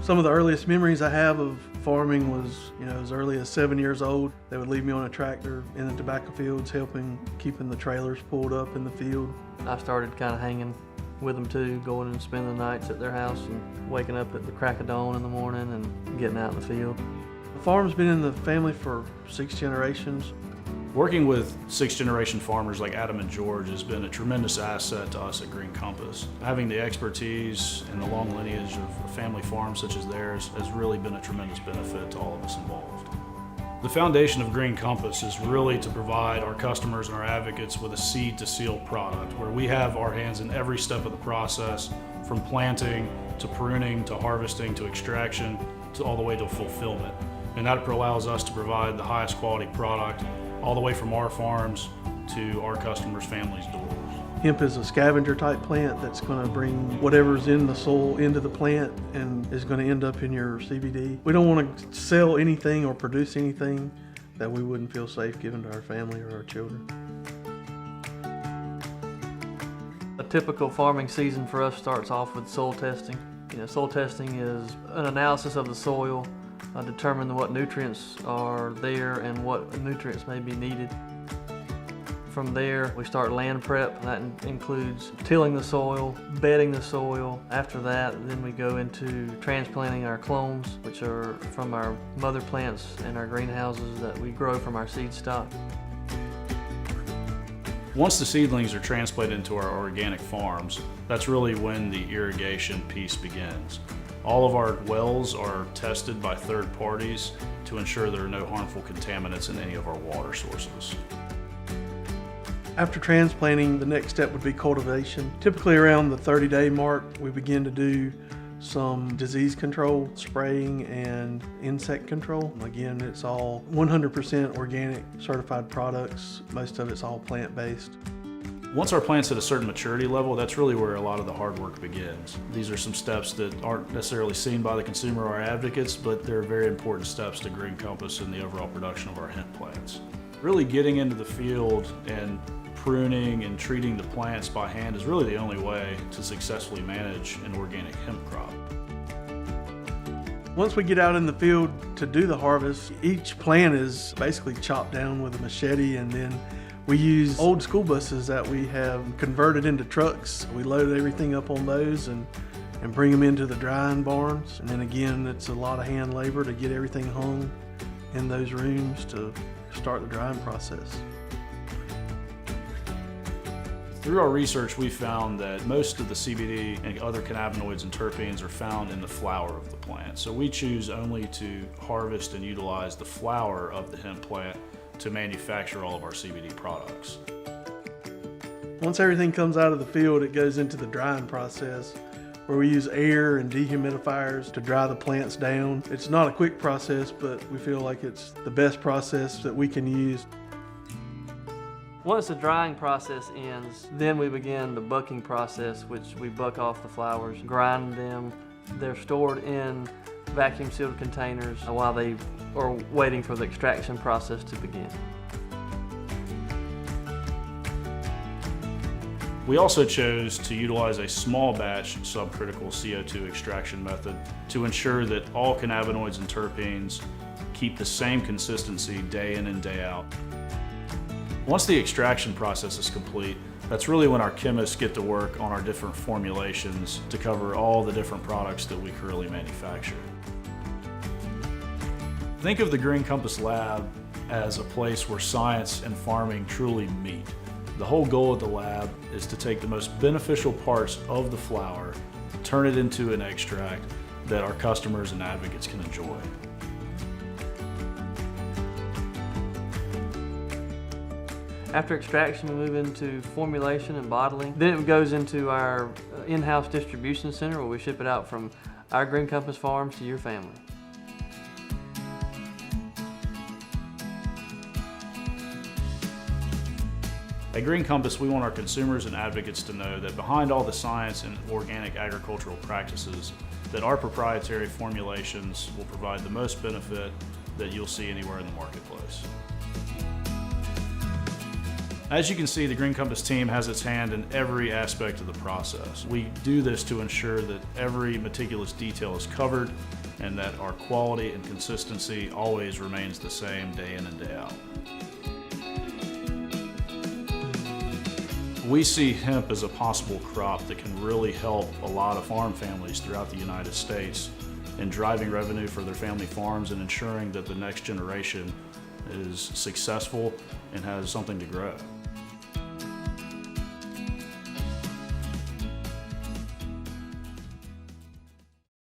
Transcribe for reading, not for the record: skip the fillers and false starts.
Some of the earliest memories I have of farming was, as early as 7 years old. They would leave me on a tractor in the tobacco fields, keeping the trailers pulled up in the field. I started kind of hanging with them too, going and spending the nights at their house and waking up at the crack of dawn in the morning and getting out in the field. The farm's been in the family for 6 generations. Working with 6th-generation farmers like Adam and George has been a tremendous asset to us at Green Compass. Having the expertise and the long lineage of a family farm such as theirs has really been a tremendous benefit to all of us involved. The foundation of Green Compass is really to provide our customers and our advocates with a seed-to-seal product where we have our hands in every step of the process, from planting to pruning to harvesting to extraction to all the way to fulfillment. And that allows us to provide the highest quality product all the way from our farms to our customers' families' doors. Hemp is a scavenger type plant that's going to bring whatever's in the soil into the plant and is going to end up in your CBD. We don't want to sell anything or produce anything that we wouldn't feel safe giving to our family or our children. A typical farming season for us starts off with soil testing. Soil testing is an analysis of the soil, determine what nutrients are there and what nutrients may be needed. From there, we start land prep. That includes tilling the soil, bedding the soil. After that, then we go into transplanting our clones, which are from our mother plants and our greenhouses that we grow from our seed stock. Once the seedlings are transplanted into our organic farms, that's really when the irrigation piece begins. All of our wells are tested by third parties to ensure there are no harmful contaminants in any of our water sources. After transplanting, the next step would be cultivation. Typically around the 30-day mark, we begin to do some disease control, spraying, and insect control. Again, it's all 100% organic certified products. Most of it's all plant-based. Once our plant's at a certain maturity level, that's really where a lot of the hard work begins. These are some steps that aren't necessarily seen by the consumer or our advocates, but they're very important steps to Green Compass in the overall production of our hemp plants. Really getting into the field and pruning and treating the plants by hand is really the only way to successfully manage an organic hemp crop. Once we get out in the field to do the harvest, each plant is basically chopped down with a machete, and then we use old school buses that we have converted into trucks. We load everything up on those and bring them into the drying barns. And then again, it's a lot of hand labor to get everything hung in those rooms to start the drying process. Through our research, we found that most of the CBD and other cannabinoids and terpenes are found in the flower of the plant. So we choose only to harvest and utilize the flower of the hemp plant to manufacture all of our CBD products. Once everything comes out of the field, it goes into the drying process where we use air and dehumidifiers to dry the plants down. It's not a quick process, but we feel like it's the best process that we can use. Once the drying process ends, then we begin the bucking process, which we buck off the flowers, grind them. They're stored in vacuum sealed containers while they are waiting for the extraction process to begin. We also chose to utilize a small batch subcritical CO2 extraction method to ensure that all cannabinoids and terpenes keep the same consistency day in and day out. Once the extraction process is complete, that's really when our chemists get to work on our different formulations to cover all the different products that we currently manufacture. Think of the Green Compass Lab as a place where science and farming truly meet. The whole goal of the lab is to take the most beneficial parts of the flower, turn it into an extract that our customers and advocates can enjoy. After extraction, we move into formulation and bottling. Then it goes into our in-house distribution center where we ship it out from our Green Compass farms to your family. At Green Compass, we want our consumers and advocates to know that behind all the science and organic agricultural practices, that our proprietary formulations will provide the most benefit that you'll see anywhere in the marketplace. As you can see, the Green Compass team has its hand in every aspect of the process. We do this to ensure that every meticulous detail is covered and that our quality and consistency always remains the same day in and day out. We see hemp as a possible crop that can really help a lot of farm families throughout the United States in driving revenue for their family farms and ensuring that the next generation is successful and has something to grow.